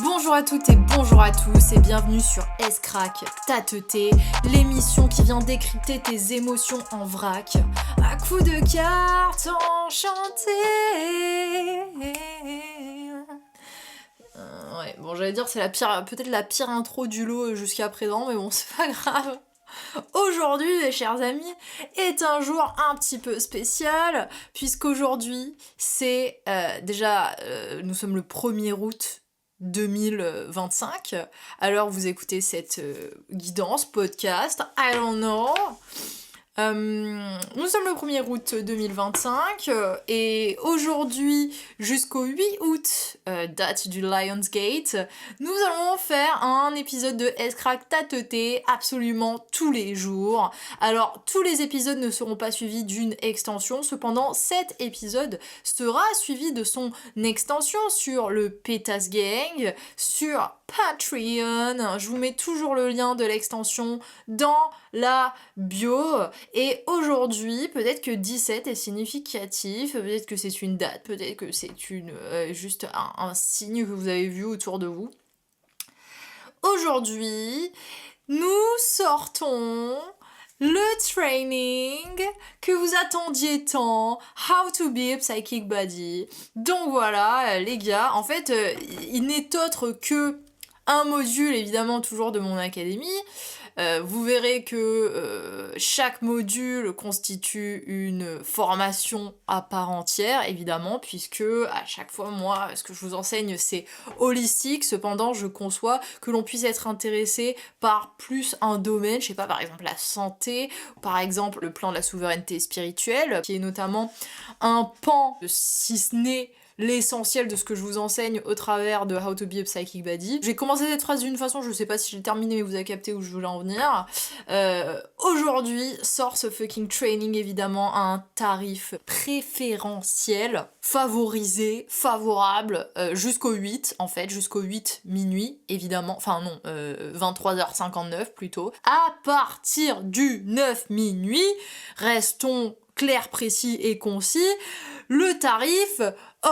Bonjour à toutes et bonjour à tous et bienvenue sur S-Crack, ta teuté, l'émission qui vient décrypter tes émotions en vrac, à coups de cartes enchantées. Ouais, bon j'allais dire c'est peut-être la pire intro du lot jusqu'à présent, mais bon c'est pas grave. Aujourd'hui, mes chers amis, est un jour un petit peu spécial, puisqu'aujourd'hui, c'est nous sommes le 1er août 2025. Alors vous écoutez cette guidance, podcast, I don't know. Nous sommes le 1er août 2025 et aujourd'hui jusqu'au 8 août, date du Lionsgate, nous allons faire un épisode de S-Crack Tateté absolument tous les jours. Alors tous les épisodes ne seront pas suivis d'une extension, cependant cet épisode sera suivi de son extension sur le Pétasse Gang, sur Patreon. Je vous mets toujours le lien de l'extension dans la bio. Et aujourd'hui, peut-être que 17 est significatif, peut-être que c'est une date, peut-être que c'est juste un signe que vous avez vu autour de vous. Aujourd'hui, nous sortons le training que vous attendiez tant, How to be a Psychic Body. Donc voilà, les gars, en fait, il n'est autre que un module, évidemment, toujours de mon académie. Vous verrez que chaque module constitue une formation à part entière, évidemment, puisque à chaque fois, moi, ce que je vous enseigne, c'est holistique. Cependant, je conçois que l'on puisse être intéressé par plus un domaine, je sais pas, par exemple la santé, par exemple le plan de la souveraineté spirituelle, qui est notamment un pan, si ce n'est l'essentiel de ce que je vous enseigne au travers de How to be a Psychic Body. J'ai commencé cette phrase d'une façon, je sais pas si j'ai terminé, mais vous avez capté où je voulais en venir. Aujourd'hui sort ce fucking training, évidemment, à un tarif préférentiel, favorisé, favorable, jusqu'au 8, en fait, jusqu'au 8 minuit, évidemment, enfin non, 23h59 plutôt. À partir du 9 minuit, restons clairs, précis et concis, le tarif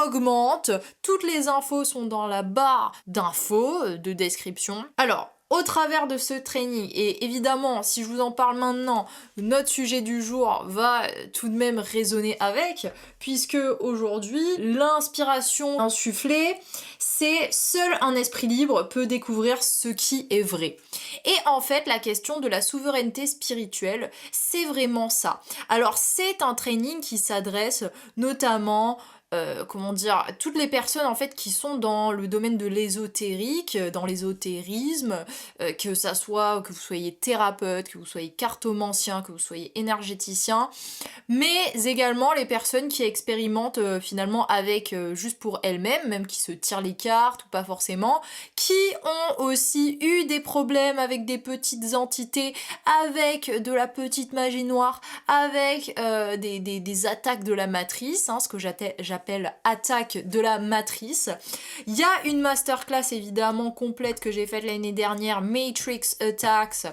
augmente, toutes les infos sont dans la barre d'infos, de description. Alors, au travers de ce training, et évidemment, si je vous en parle maintenant, notre sujet du jour va tout de même résonner avec, puisque aujourd'hui, l'inspiration insufflée, c'est seul un esprit libre peut découvrir ce qui est vrai. Et en fait, la question de la souveraineté spirituelle, c'est vraiment ça. Alors, c'est un training qui s'adresse notamment toutes les personnes en fait qui sont dans le domaine de l'ésotérique, dans l'ésotérisme, que ça soit que vous soyez thérapeute, que vous soyez cartomancien, que vous soyez énergéticien, mais également les personnes qui expérimentent finalement avec juste pour elles-mêmes, même qui se tirent les cartes ou pas forcément, qui ont aussi eu des problèmes avec des petites entités, avec de la petite magie noire, avec des attaques de la matrice, ce que j'appelle attaque de la matrice. Il y a une masterclass évidemment complète que j'ai faite l'année dernière, Matrix Attacks,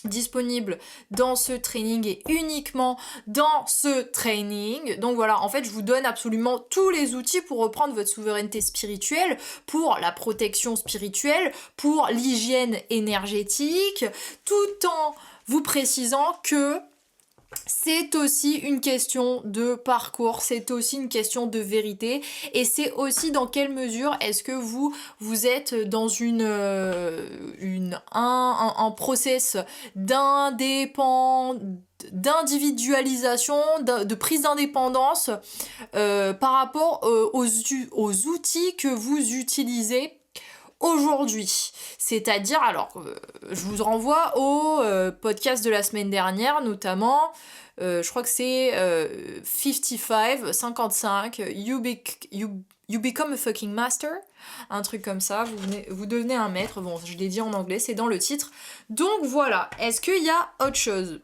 disponible dans ce training et uniquement dans ce training. Donc voilà, en fait, je vous donne absolument tous les outils pour reprendre votre souveraineté spirituelle, pour la protection spirituelle, pour l'hygiène énergétique, tout en vous précisant que c'est aussi une question de parcours, c'est aussi une question de vérité, et c'est aussi dans quelle mesure est-ce que vous êtes dans un process d'individualisation, de prise d'indépendance par rapport aux outils que vous utilisez aujourd'hui. C'est-à-dire, alors, je vous renvoie au podcast de la semaine dernière, notamment, je crois que c'est 55, you become a fucking master, un truc comme ça, vous devenez un maître, bon, je l'ai dit en anglais, c'est dans le titre. Donc voilà, est-ce qu'il y a autre chose ?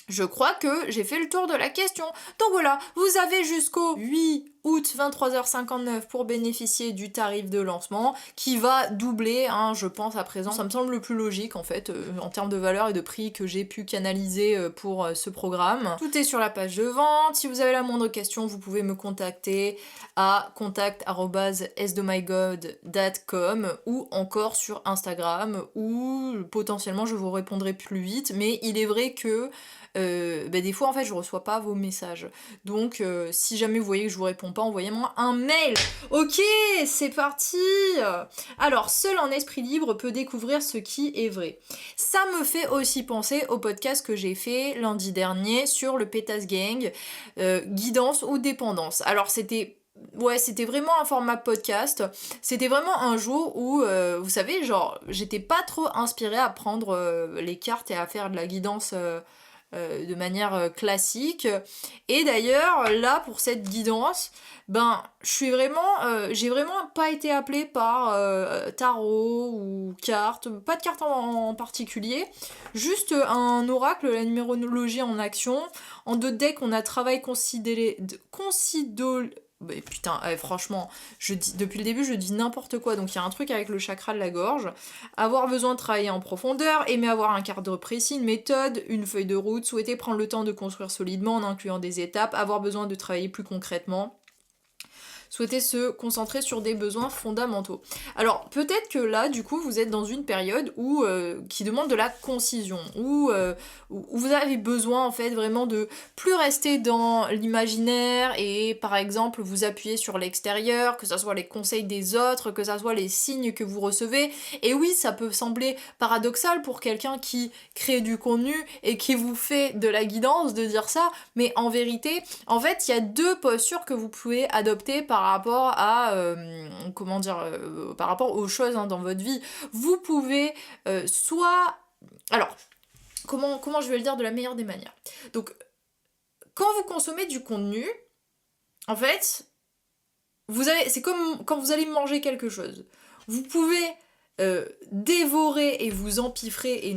Je crois que j'ai fait le tour de la question. Donc voilà, vous avez jusqu'au 8 août 23h59 pour bénéficier du tarif de lancement qui va doubler, je pense à présent. Ça me semble le plus logique en fait en termes de valeur et de prix que j'ai pu canaliser pour ce programme. Tout est sur la page de vente. Si vous avez la moindre question, vous pouvez me contacter à contact@sdomygod.com ou encore sur Instagram où potentiellement je vous répondrai plus vite. Mais il est vrai que des fois en fait je reçois pas vos messages. Donc si jamais vous voyez que je vous réponds pas, envoyez-moi un mail. Ok, c'est parti. Alors, seul un esprit libre peut découvrir ce qui est vrai. Ça me fait aussi penser au podcast que j'ai fait lundi dernier sur le Pétasse Gang, guidance ou dépendance. Alors c'était vraiment un format podcast. C'était vraiment un jour où, vous savez, genre, j'étais pas trop inspirée à prendre les cartes et à faire de la guidance de manière classique. Et d'ailleurs, là, pour cette guidance, j'ai vraiment pas été appelée par tarot ou carte, pas de carte en particulier, juste un oracle, la numérologie en action. En 2 decks, on a travail putain, franchement, depuis le début, je dis n'importe quoi. Donc il y a un truc avec le chakra de la gorge. Avoir besoin de travailler en profondeur, aimer avoir un cadre précis, une méthode, une feuille de route, souhaiter prendre le temps de construire solidement en incluant des étapes, avoir besoin de travailler plus concrètement. Souhaiter se concentrer sur des besoins fondamentaux. Alors peut-être que là, du coup, vous êtes dans une période qui demande de la concision, où vous avez besoin en fait vraiment de plus rester dans l'imaginaire et par exemple vous appuyer sur l'extérieur, que ça soit les conseils des autres, que ça soit les signes que vous recevez. Et oui, ça peut sembler paradoxal pour quelqu'un qui crée du contenu et qui vous fait de la guidance de dire ça, mais en vérité, en fait, il y a 2 postures que vous pouvez adopter par rapport à par rapport aux choses dans votre vie. Vous pouvez alors comment je vais le dire de la meilleure des manières. Donc quand vous consommez du contenu, en fait, c'est comme quand vous allez manger quelque chose. Vous pouvez dévorer et vous empiffrer et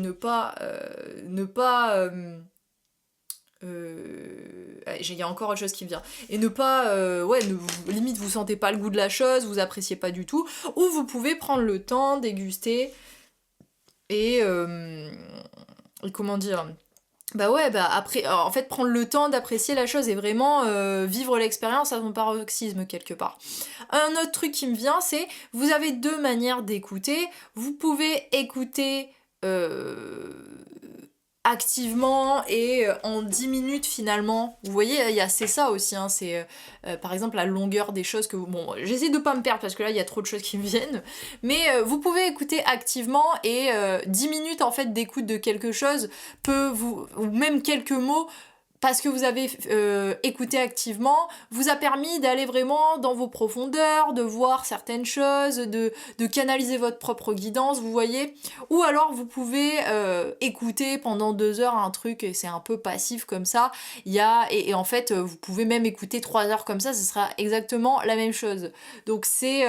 il y a encore autre chose qui me vient. Et ne pas, limite vous sentez pas le goût de la chose, vous appréciez pas du tout. Ou vous pouvez prendre le temps, déguster et comment dire. Après, en fait, prendre le temps d'apprécier la chose et vraiment vivre l'expérience à son paroxysme quelque part. Un autre truc qui me vient, c'est vous avez 2 manières d'écouter. Vous pouvez écouter activement et en 10 minutes finalement. Vous voyez, c'est ça aussi, c'est par exemple la longueur des choses que j'essaie de pas me perdre parce que là il y a trop de choses qui me viennent, mais vous pouvez écouter activement et 10 minutes en fait d'écoute de quelque chose ou même quelques mots parce que vous avez écouté activement, vous a permis d'aller vraiment dans vos profondeurs, de voir certaines choses, de canaliser votre propre guidance, vous voyez. Ou alors vous pouvez écouter pendant 2 heures un truc et c'est un peu passif comme ça. Et en fait, vous pouvez même écouter 3 heures comme ça, ce sera exactement la même chose. Donc c'est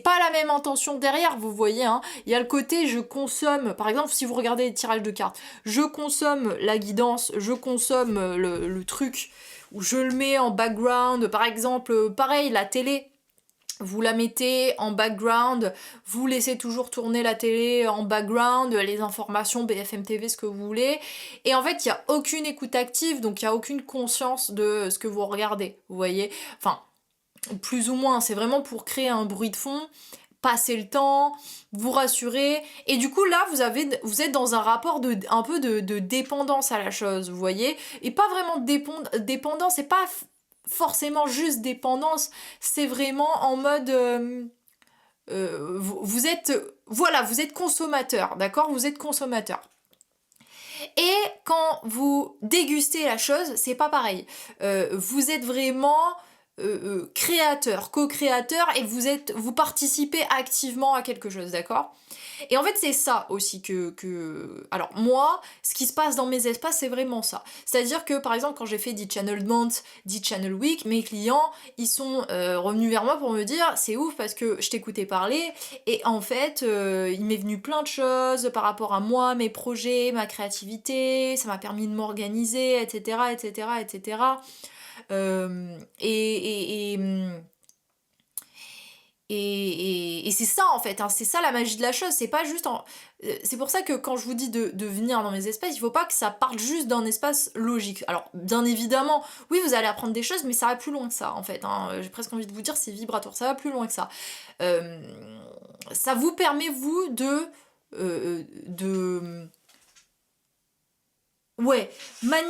pas la même intention derrière, vous voyez, Il y a le côté je consomme, par exemple si vous regardez les tirages de cartes, je consomme la guidance, je consomme le truc, ou je le mets en background, par exemple, pareil, la télé, vous la mettez en background, vous laissez toujours tourner la télé en background, les informations, BFM TV, ce que vous voulez, et en fait il n'y a aucune écoute active, donc il n'y a aucune conscience de ce que vous regardez, vous voyez, enfin, plus ou moins, c'est vraiment pour créer un bruit de fond, passer le temps, vous rassurer, et du coup là vous êtes dans un rapport un peu de dépendance à la chose, vous voyez, et pas vraiment dépendance, c'est pas forcément juste dépendance, c'est vraiment en mode vous êtes consommateur, d'accord, vous êtes consommateur. Et quand vous dégustez la chose, c'est pas pareil. Vous êtes vraiment créateur, co-créateur, et vous participez activement à quelque chose, d'accord? Et en fait, c'est ça aussi Alors, moi, ce qui se passe dans mes espaces, c'est vraiment ça. C'est-à-dire que, par exemple, quand j'ai fait 10 Channel Month, 10 Channel Week, mes clients, ils sont revenus vers moi pour me dire, c'est ouf parce que je t'écoutais parler, et en fait, il m'est venu plein de choses par rapport à moi, mes projets, ma créativité, ça m'a permis de m'organiser, etc., etc., etc. Et c'est ça en fait, hein, c'est ça la magie de la chose, c'est pas juste c'est pour ça que quand je vous dis de venir dans mes espaces, il faut pas que ça parte juste d'un espace logique. Alors bien évidemment, oui vous allez apprendre des choses, mais ça va plus loin que ça en fait, hein. J'ai presque envie de vous dire c'est vibratoire, ça va plus loin que ça. Euh, Ça vous permet vous de ouais, ouais,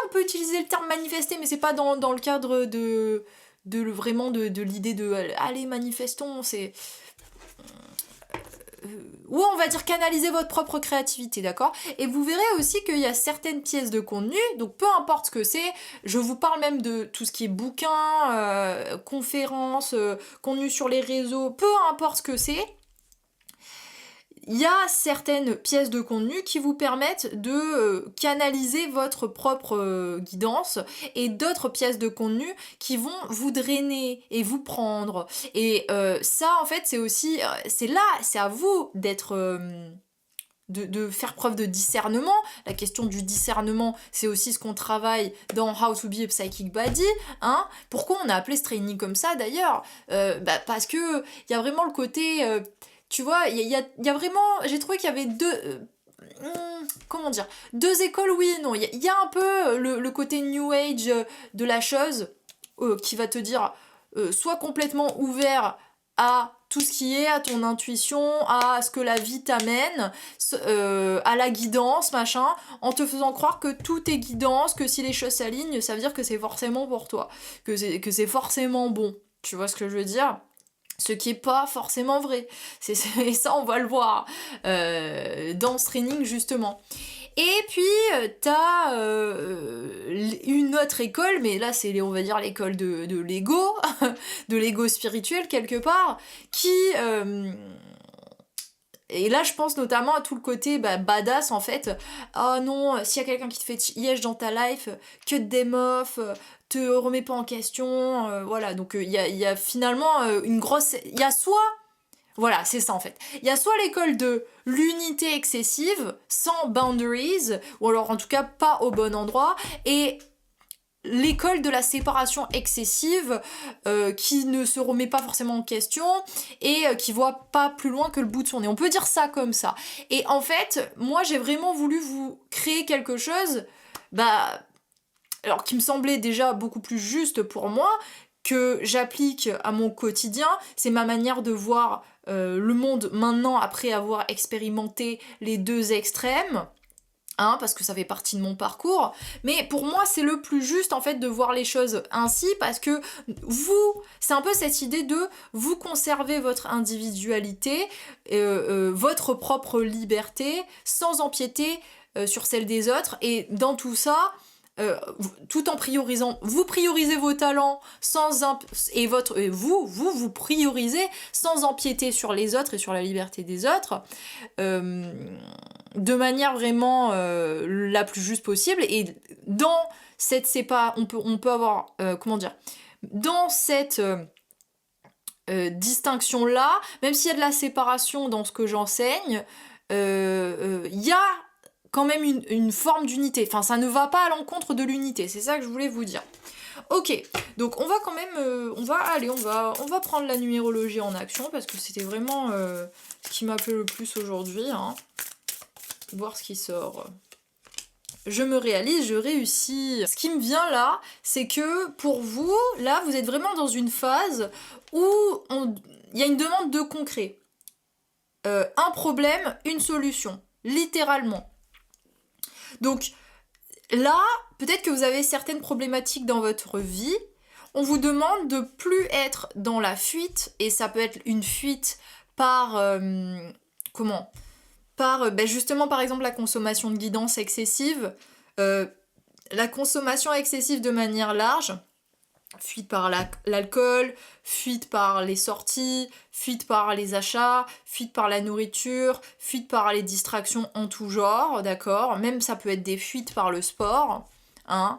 on peut utiliser le terme manifester, mais c'est pas dans le cadre vraiment de l'idée de allez, manifestons, c'est. Ouais, on va dire canaliser votre propre créativité, d'accord? Et vous verrez aussi qu'il y a certaines pièces de contenu, donc peu importe ce que c'est, je vous parle même de tout ce qui est bouquins, conférences, contenu sur les réseaux, peu importe ce que c'est, il y a certaines pièces de contenu qui vous permettent de canaliser votre propre guidance et d'autres pièces de contenu qui vont vous drainer et vous prendre. Et ça, en fait, c'est aussi, c'est à vous d'être... de faire preuve de discernement. La question du discernement, c'est aussi ce qu'on travaille dans How to be a Psychic Body. Hein. Pourquoi on a appelé ce training comme ça d'ailleurs? Parce que il y a vraiment le côté... tu vois, il y a vraiment... J'ai trouvé qu'il y avait comment dire? Deux écoles, oui et non. Il y a un peu le côté New Age de la chose qui va te dire sois complètement ouvert à tout ce qui est, à ton intuition, à ce que la vie t'amène, à la guidance, machin, en te faisant croire que tout est guidance, que si les choses s'alignent, ça veut dire que c'est forcément pour toi, que c'est forcément bon. Tu vois ce que je veux dire? Ce qui est pas forcément vrai. Et ça, on va le voir dans ce training, justement. Et puis, t'as une autre école, mais là, c'est, on va dire, l'école de l'ego, de l'ego spirituel, quelque part, qui... et là, je pense notamment à tout le côté badass, en fait. Oh non, s'il y a quelqu'un qui te fait yesh dans ta life, que des meufs, te remets pas en question, voilà. Donc, il y a finalement une grosse... Il y a soit... Voilà, c'est ça en fait. Il y a soit l'école de l'unité excessive, sans boundaries, ou alors en tout cas pas au bon endroit, et l'école de la séparation excessive qui ne se remet pas forcément en question et qui voit pas plus loin que le bout de son nez. On peut dire ça comme ça. Et en fait, moi j'ai vraiment voulu vous créer quelque chose, alors qui me semblait déjà beaucoup plus juste pour moi, que j'applique à mon quotidien. C'est ma manière de voir le monde maintenant après avoir expérimenté les deux extrêmes. Hein, parce que ça fait partie de mon parcours, mais pour moi c'est le plus juste en fait de voir les choses ainsi, parce que c'est un peu cette idée de vous conserver votre individualité, votre propre liberté, sans empiéter sur celle des autres, et dans tout ça, tout en priorisant, vous priorisez vos talents et vous priorisez sans empiéter sur les autres et sur la liberté des autres, de manière vraiment la plus juste possible. Et dans cette on peut avoir comment dire, dans cette distinction là, même s'il y a de la séparation dans ce que j'enseigne, il y a quand même une forme d'unité. Enfin, ça ne va pas à l'encontre de l'unité. C'est ça que je voulais vous dire. Ok, donc on va quand même... on va prendre la numérologie en action, parce que c'était vraiment ce qui m'a plu le plus aujourd'hui. Hein. Voir ce qui sort. Je me réalise, je réussis. Ce qui me vient là, c'est que pour vous, là, vous êtes vraiment dans une phase où il y a une demande de concret. Un problème, une solution. Littéralement. Donc là, peut-être que vous avez certaines problématiques dans votre vie. On vous demande de plus être dans la fuite, et ça peut être une fuite par... justement par exemple la consommation de guidance excessive, la consommation excessive de manière large, Fuite par l'alcool, fuite par les sorties, fuite par les achats, fuite par la nourriture, fuite par les distractions en tout genre, d'accord? Même ça peut être des fuites par le sport, hein?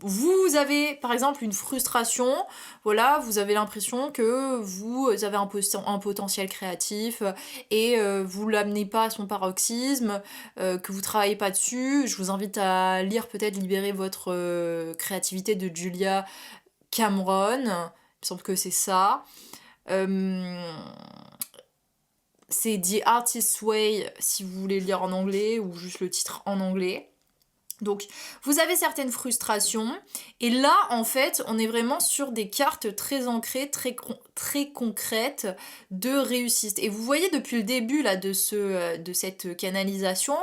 Vous avez par exemple une frustration, voilà, vous avez l'impression que vous avez un potentiel créatif et vous l'amenez pas à son paroxysme, que vous travaillez pas dessus. Je vous invite à lire peut-être Libérer votre créativité de Julia Cameron, il me semble que c'est ça. Euh, c'est The Artist's Way si vous voulez lire en anglais ou juste le titre en anglais. Donc, vous avez certaines frustrations, et là, en fait, on est vraiment sur des cartes très ancrées, très concrètes de réussite. Et vous voyez, depuis le début là, de cette canalisation,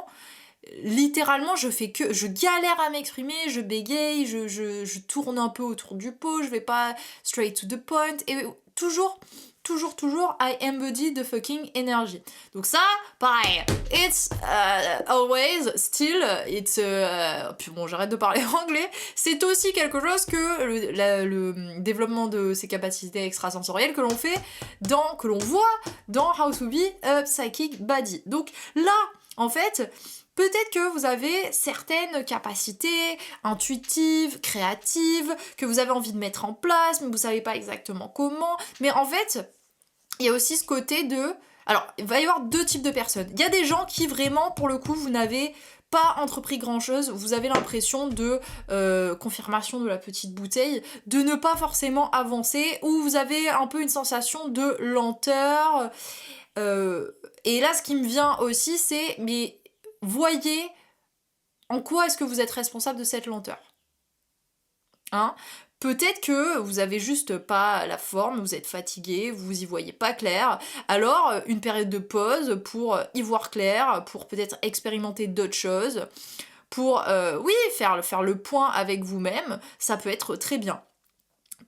littéralement, je galère à m'exprimer, je bégaye, je tourne un peu autour du pot, je vais pas straight to the point, et toujours, I embody the fucking energy. Donc ça, pareil, it's always, still, it's... puis bon, j'arrête de parler anglais. C'est aussi quelque chose que le développement de ces capacités extrasensorielles que l'on voit dans How to be a Psychic Body. Donc là, en fait... Peut-être que vous avez certaines capacités intuitives, créatives, que vous avez envie de mettre en place, mais vous savez pas exactement comment. Mais en fait, il y a aussi ce côté de... Alors, il va y avoir deux types de personnes. Il y a des gens qui vraiment, pour le coup, vous n'avez pas entrepris grand-chose, vous avez l'impression de, confirmation de la petite bouteille, de ne pas forcément avancer, ou vous avez un peu une sensation de lenteur. Et là, ce qui me vient aussi, c'est... mais voyez en quoi est-ce que vous êtes responsable de cette lenteur. Hein? Peut-être que vous avez juste pas la forme, vous êtes fatigué, vous y voyez pas clair. Alors, une période de pause pour y voir clair, pour peut-être expérimenter d'autres choses, pour, oui, faire le point avec vous-même, ça peut être très bien.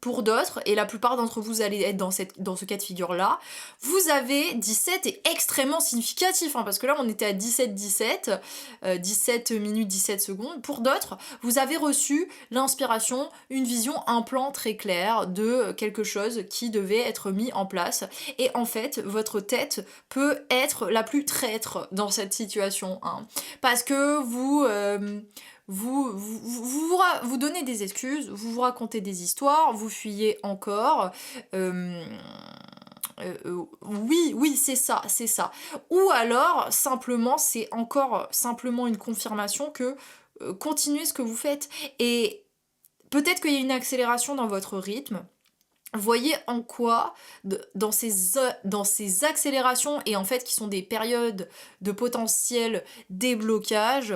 Pour d'autres, et la plupart d'entre vous allez être dans ce cas de figure-là, vous avez 17 est extrêmement significatif, hein, parce que là on était à 17 minutes 17 secondes. Pour d'autres, vous avez reçu l'inspiration, une vision, un plan très clair de quelque chose qui devait être mis en place. Et en fait, votre tête peut être la plus traître dans cette situation, hein, parce que vous donnez des excuses, vous racontez des histoires, vous fuyez encore. Oui, c'est ça. Ou alors, simplement, c'est encore simplement une confirmation que continuez ce que vous faites. Et peut-être qu'il y a une accélération dans votre rythme. Voyez en quoi, dans ces accélérations, et en fait qui sont des périodes de potentiel déblocage,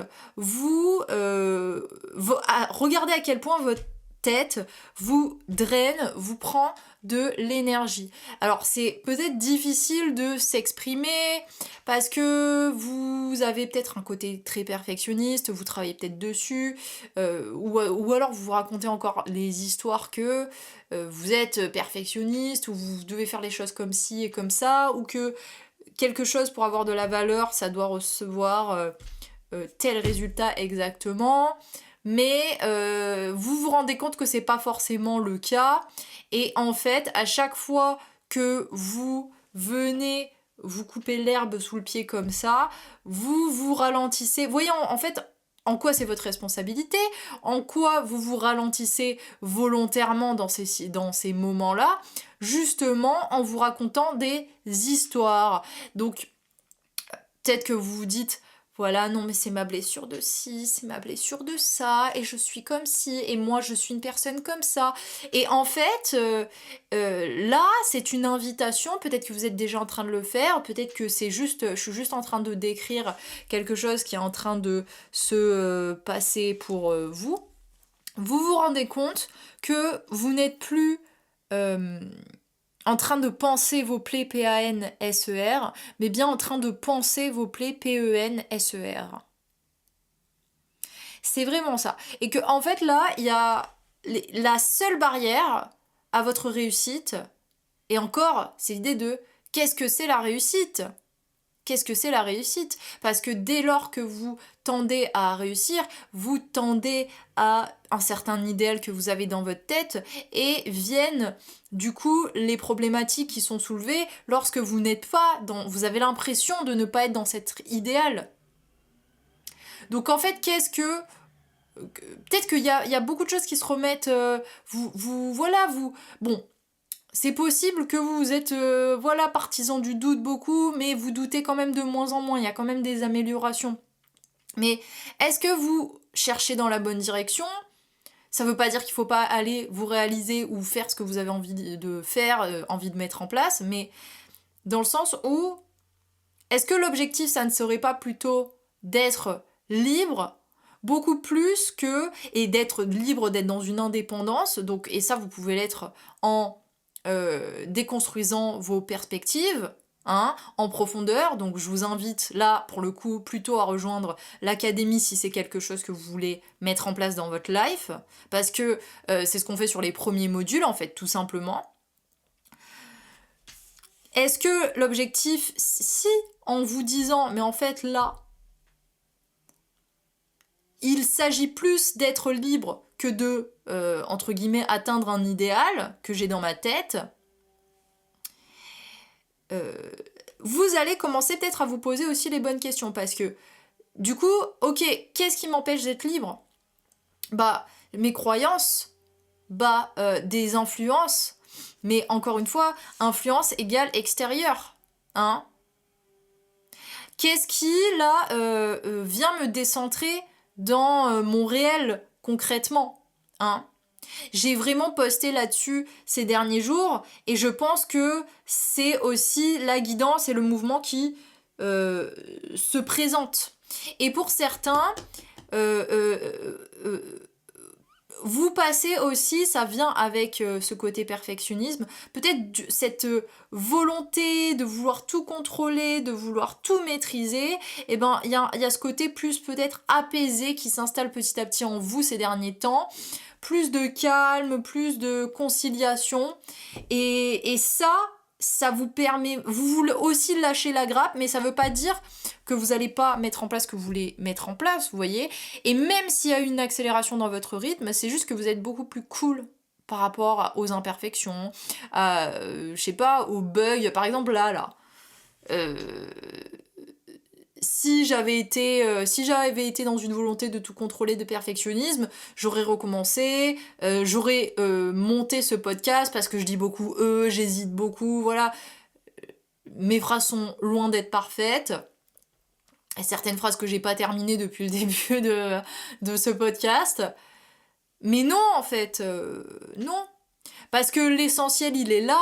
regardez à quel point votre tête vous draine, vous prend de l'énergie. Alors c'est peut-être difficile de s'exprimer parce que vous avez peut-être un côté très perfectionniste, vous travaillez peut-être dessus, ou alors vous vous racontez encore les histoires que vous êtes perfectionniste, ou vous devez faire les choses comme ci et comme ça, ou que quelque chose pour avoir de la valeur, ça doit recevoir tel résultat exactement. Mais vous vous rendez compte que c'est pas forcément le cas. Et en fait, à chaque fois que vous venez vous couper l'herbe sous le pied comme ça, vous ralentissez. Voyez en fait en quoi c'est votre responsabilité, en quoi vous vous ralentissez volontairement dans ces moments-là, justement en vous racontant des histoires. Donc, peut-être que vous vous dites, voilà, non mais c'est ma blessure de ci, c'est ma blessure de ça, et je suis comme ci, et moi je suis une personne comme ça. Et en fait, là, c'est une invitation, peut-être que vous êtes déjà en train de le faire, peut-être que je suis juste en train de décrire quelque chose qui est en train de se passer pour vous. Vous vous rendez compte que vous n'êtes plus... en train de penser vos plaies P-A-N-S-E-R, mais bien en train de penser vos plaies P-E-N-S-E-R. C'est vraiment ça. Et que en fait là, il y a la seule barrière à votre réussite, et encore, c'est l'idée de qu'est-ce que c'est la réussite ? qu'est-ce que c'est la réussite? Parce que dès lors que vous tendez à réussir, vous tendez à un certain idéal que vous avez dans votre tête et viennent du coup les problématiques qui sont soulevées lorsque vous n'êtes pas vous avez l'impression de ne pas être dans cet idéal. Donc en fait, peut-être qu'il y a beaucoup de choses qui se remettent, bon, c'est possible que vous êtes, partisan du doute beaucoup, mais vous doutez quand même de moins en moins, il y a quand même des améliorations. Mais est-ce que vous cherchez dans la bonne direction ? Ça veut pas dire qu'il faut pas aller vous réaliser ou faire ce que vous avez envie de faire, envie de mettre en place, mais dans le sens où, est-ce que l'objectif, ça ne serait pas plutôt d'être libre, beaucoup plus que, et d'être libre, d'être dans une indépendance, donc, et ça vous pouvez l'être en déconstruisant vos perspectives, en profondeur. Donc je vous invite là pour le coup plutôt à rejoindre l'académie si c'est quelque chose que vous voulez mettre en place dans votre life, parce que c'est ce qu'on fait sur les premiers modules en fait, tout simplement. Est-ce que l'objectif, si en vous disant mais en fait là il s'agit plus d'être libre que de, entre guillemets, atteindre un idéal que j'ai dans ma tête, vous allez commencer peut-être à vous poser aussi les bonnes questions. Parce que, du coup, ok, qu'est-ce qui m'empêche d'être libre ? Bah, mes croyances, des influences, mais encore une fois, influence égale extérieur, Qu'est-ce qui, là, vient me décentrer dans mon réel, concrètement, J'ai vraiment posté là-dessus ces derniers jours, et je pense que c'est aussi la guidance et le mouvement qui se présente. Et pour certains, vous passez aussi, ça vient avec ce côté perfectionnisme, peut-être cette volonté de vouloir tout contrôler, de vouloir tout maîtriser, et ben il y a ce côté plus peut-être apaisé qui s'installe petit à petit en vous ces derniers temps, plus de calme, plus de conciliation, et ça vous permet, vous voulez aussi lâcher la grappe, mais ça veut pas dire que vous allez pas mettre en place ce que vous voulez mettre en place, vous voyez. Et même s'il y a une accélération dans votre rythme, c'est juste que vous êtes beaucoup plus cool par rapport aux imperfections, je sais pas, aux bugs. Par exemple là, si j'avais été dans une volonté de tout contrôler, de perfectionnisme, j'aurais recommencé, j'aurais monté ce podcast parce que je dis beaucoup j'hésite beaucoup, voilà. Mes phrases sont loin d'être parfaites. Et certaines phrases que j'ai pas terminées depuis le début de ce podcast. Mais non, en fait, non. Parce que l'essentiel, il est là.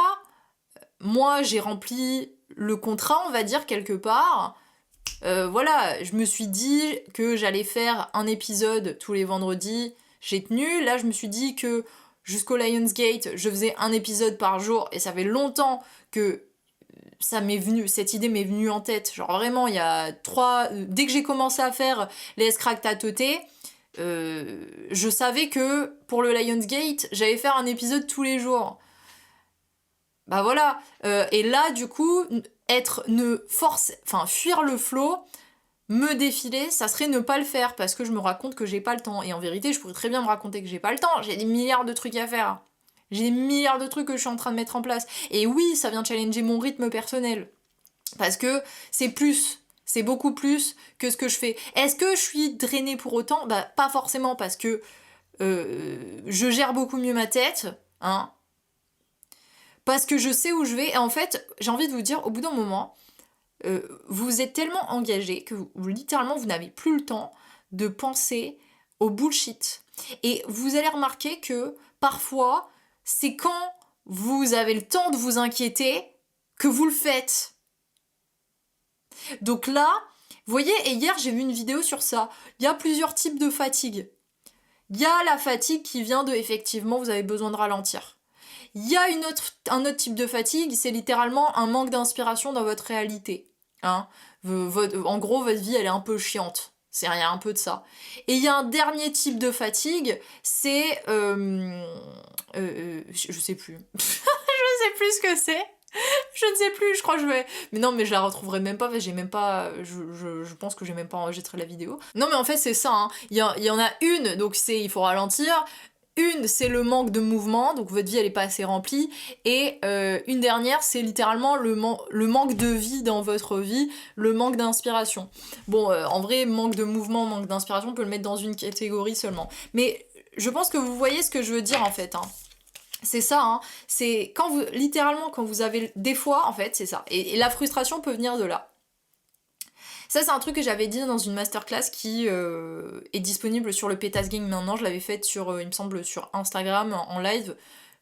Moi, j'ai rempli le contrat, on va dire, quelque part. Voilà, je me suis dit que j'allais faire un épisode tous les vendredis, j'ai tenu. Là, je me suis dit que jusqu'au Lionsgate, je faisais un épisode par jour, et ça fait longtemps que cette idée m'est venue en tête. Genre vraiment, il y a dès que j'ai commencé à faire les S-Crack Tatoté, je savais que pour le Lionsgate, j'allais faire un épisode tous les jours. Bah voilà, et là, du coup, fuir le flow, me défiler, ça serait ne pas le faire, parce que je me raconte que j'ai pas le temps. Et en vérité, je pourrais très bien me raconter que j'ai pas le temps, j'ai des milliards de trucs à faire. J'ai des milliards de trucs que je suis en train de mettre en place. Et oui, ça vient challenger mon rythme personnel. Parce que c'est beaucoup plus que ce que je fais. Est-ce que je suis drainée pour autant ? Bah, pas forcément, parce que je gère beaucoup mieux ma tête, parce que je sais où je vais. Et en fait, j'ai envie de vous dire, au bout d'un moment, vous êtes tellement engagé que littéralement, vous n'avez plus le temps de penser au bullshit. Et vous allez remarquer que parfois, c'est quand vous avez le temps de vous inquiéter que vous le faites. Donc là, vous voyez, et hier j'ai vu une vidéo sur ça. Il y a plusieurs types de fatigue. Il y a la fatigue qui vient de, effectivement, vous avez besoin de ralentir. Il y a un autre type de fatigue, c'est littéralement un manque d'inspiration dans votre réalité. En gros, votre vie, elle est un peu chiante. Il y a un peu de ça. Et il y a un dernier type de fatigue, c'est... je sais plus. Je sais plus ce que c'est. Je ne sais plus, je crois que je vais... Mais non, mais je la retrouverai même pas, j'ai même pas... Je pense que j'ai même pas enregistré la vidéo. Non, mais en fait, c'est ça, hein. Il y en a une, donc il faut ralentir. Une, c'est le manque de mouvement, donc votre vie elle est pas assez remplie. Et une dernière, c'est littéralement le manque de vie dans votre vie, le manque d'inspiration. Bon, en vrai, manque de mouvement, manque d'inspiration, on peut le mettre dans une catégorie seulement. Mais je pense que vous voyez ce que je veux dire en fait, hein. C'est ça, hein. C'est littéralement, quand vous avez des fois, en fait, c'est ça. Et la frustration peut venir de là. Ça, c'est un truc que j'avais dit dans une masterclass qui est disponible sur le Pétasse Gang maintenant. Je l'avais faite sur, il me semble, sur Instagram en live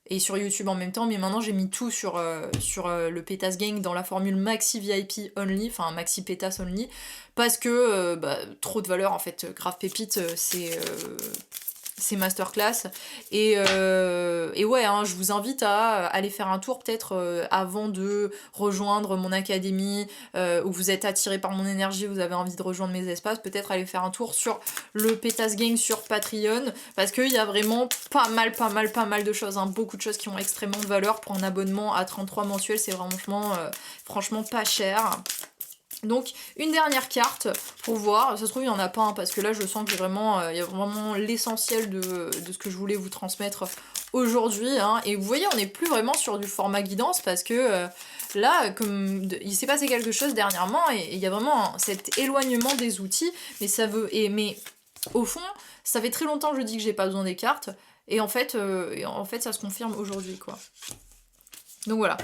et sur YouTube en même temps. Mais maintenant, j'ai mis tout sur le Pétasse Gang dans la formule Maxi VIP Only, enfin Maxi Pétasse Only. Parce que trop de valeur, en fait. Grave pépite, c'est masterclass et ouais, hein, je vous invite à aller faire un tour peut-être avant de rejoindre mon académie où vous êtes attiré par mon énergie, vous avez envie de rejoindre mes espaces, peut-être aller faire un tour sur le Pétasse Gang sur Patreon parce qu'il y a vraiment pas mal de choses, hein, beaucoup de choses qui ont extrêmement de valeur. Pour un abonnement à 33 mensuels, c'est vraiment franchement pas cher. Donc une dernière carte pour voir, ça se trouve il n'y en a pas, hein, parce que là je sens que il y a vraiment l'essentiel de ce que je voulais vous transmettre aujourd'hui, hein. Et vous voyez, on n'est plus vraiment sur du format guidance parce que là, comme il s'est passé quelque chose dernièrement et il y a vraiment cet éloignement des outils, mais au fond, ça fait très longtemps que je dis que j'ai pas besoin des cartes et en fait ça se confirme aujourd'hui, quoi. Donc voilà.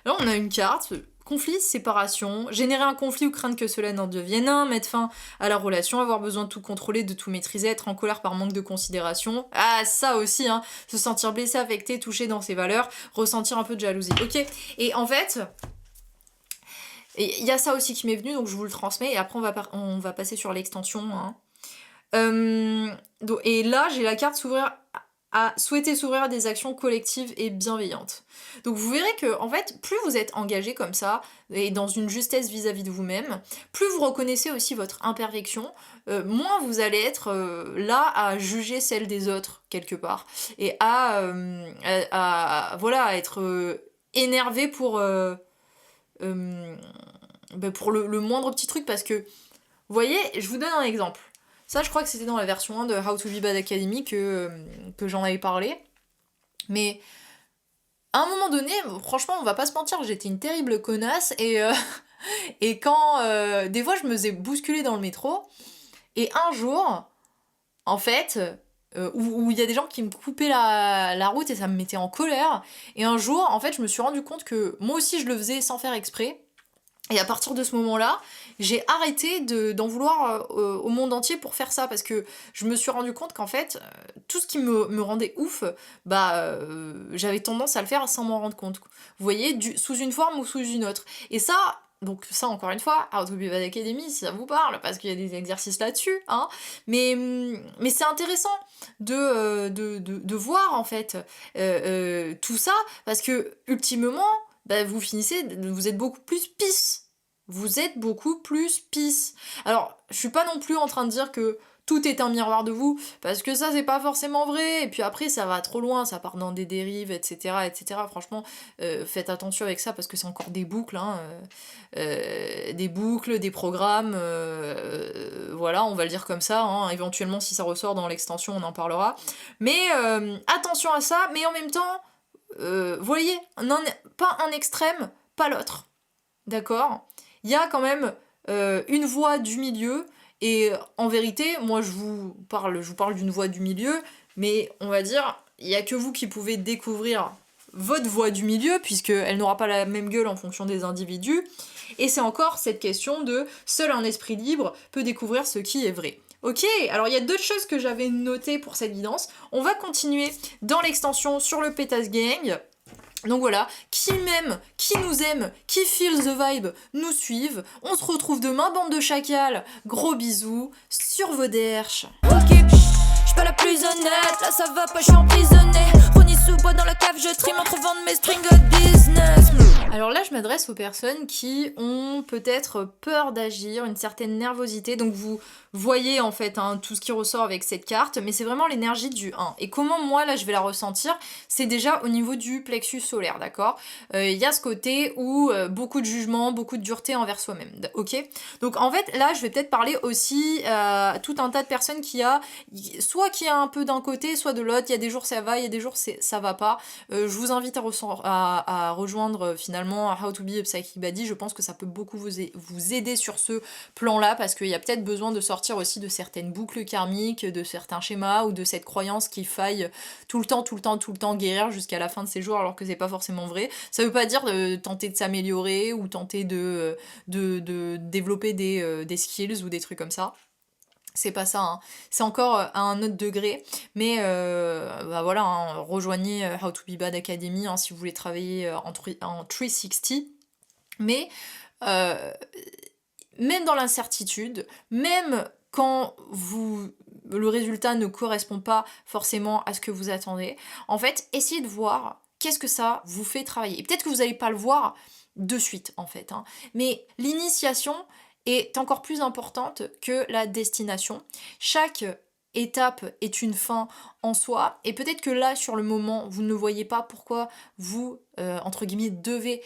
Là on a une carte. Conflit, séparation, générer un conflit ou craindre que cela n'en devienne un, mettre fin à la relation, avoir besoin de tout contrôler, de tout maîtriser, être en colère par manque de considération. Ah, ça aussi, hein, se sentir blessé, affecté, touché dans ses valeurs, ressentir un peu de jalousie. Ok, et en fait, il y a ça aussi qui m'est venu, donc je vous le transmets, et après on va passer sur l'extension. Hein. Et là, j'ai la carte s'ouvrir à souhaiter s'ouvrir à des actions collectives et bienveillantes. Donc vous verrez que, en fait, plus vous êtes engagé comme ça, et dans une justesse vis-à-vis de vous-même, plus vous reconnaissez aussi votre imperfection, moins vous allez être là à juger celle des autres, quelque part, et à être énervé pour le moindre petit truc, parce que, vous voyez, je vous donne un exemple. Ça, je crois que c'était dans la version 1 de How to Be Bad Academy que j'en avais parlé. Mais à un moment donné, franchement, on va pas se mentir, j'étais une terrible connasse. Et quand des fois, je me faisais bousculer dans le métro. Et un jour, en fait, où il y a des gens qui me coupaient la route et ça me mettait en colère. Et un jour, en fait, je me suis rendu compte que moi aussi, je le faisais sans faire exprès. Et à partir de ce moment-là, j'ai arrêté d'en vouloir au monde entier pour faire ça, parce que je me suis rendu compte qu'en fait, tout ce qui me rendait ouf, j'avais tendance à le faire sans m'en rendre compte. Vous voyez, sous une forme ou sous une autre. Et ça, donc ça encore une fois, How to Be Bad Academy, si ça vous parle, parce qu'il y a des exercices là-dessus, hein. Mais c'est intéressant de voir en fait tout ça, parce que ultimement, vous êtes beaucoup plus peace. Vous êtes beaucoup plus peace. Alors, je suis pas non plus en train de dire que tout est un miroir de vous, parce que ça, c'est pas forcément vrai. Et puis après, ça va trop loin, ça part dans des dérives, etc. etc. Franchement, faites attention avec ça, parce que c'est encore des boucles, hein. Des boucles, des programmes, voilà, on va le dire comme ça, hein. Éventuellement, si ça ressort dans l'extension, on en parlera. Mais attention à ça, mais en même temps, voyez, pas un extrême, pas l'autre. D'accord ? Il y a quand même une voie du milieu, et en vérité, moi je vous parle d'une voie du milieu, mais on va dire, il n'y a que vous qui pouvez découvrir votre voie du milieu, puisqu'elle n'aura pas la même gueule en fonction des individus, et c'est encore cette question de seul un esprit libre peut découvrir ce qui est vrai. Ok, alors il y a d'autres choses que j'avais notées pour cette guidance. On va continuer dans l'extension sur le Pétasse Gang. Donc voilà, qui m'aime, qui nous aime, qui feel the vibe, nous suivent. On se retrouve demain, bande de chacals. Gros bisous sur vos derches. Ok, j'suis pas la plus honnête, là ça va pas, j'suis emprisonnée. Ronnie sous bois dans la cave, je trime entre vendre mes strings de business. Alors là, je m'adresse aux personnes qui ont peut-être peur d'agir, une certaine nervosité. Donc vous voyez en fait hein, tout ce qui ressort avec cette carte, mais c'est vraiment l'énergie du 1. Et comment moi là je vais la ressentir, c'est déjà au niveau du plexus solaire, d'accord? Il y a ce côté où beaucoup de jugement, beaucoup de dureté envers soi-même, ok? Donc en fait là je vais peut-être parler aussi à tout un tas de personnes soit qui a un peu d'un côté, soit de l'autre. Il y a des jours ça va, il y a des jours ça va pas. Je vous invite à rejoindre finalement How to be a Psychic Body. Je pense que ça peut beaucoup vous aider sur ce plan-là parce qu'il y a peut-être besoin de sortir aussi de certaines boucles karmiques, de certains schémas ou de cette croyance qu'il faille tout le temps guérir jusqu'à la fin de ses jours alors que c'est pas forcément vrai. Ça veut pas dire de tenter de s'améliorer ou tenter de développer des skills ou des trucs comme ça. C'est pas ça, hein. C'est encore à un autre degré, mais bah voilà, hein, rejoignez How to Be Bad Academy hein, si vous voulez travailler en 360. Mais même dans l'incertitude, même quand le résultat ne correspond pas forcément à ce que vous attendez, en fait, essayez de voir qu'est-ce que ça vous fait travailler. Et peut-être que vous n'allez pas le voir de suite, en fait, hein, mais l'initiation est encore plus importante que la destination. Chaque étape est une fin en soi, et peut-être que là, sur le moment, vous ne voyez pas pourquoi vous, entre guillemets, devez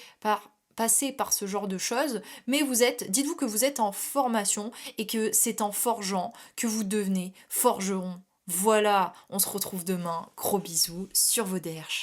passer par ce genre de choses, mais dites-vous que vous êtes en formation et que c'est en forgeant que vous devenez forgeron. Voilà, on se retrouve demain. Gros bisous sur vos derches.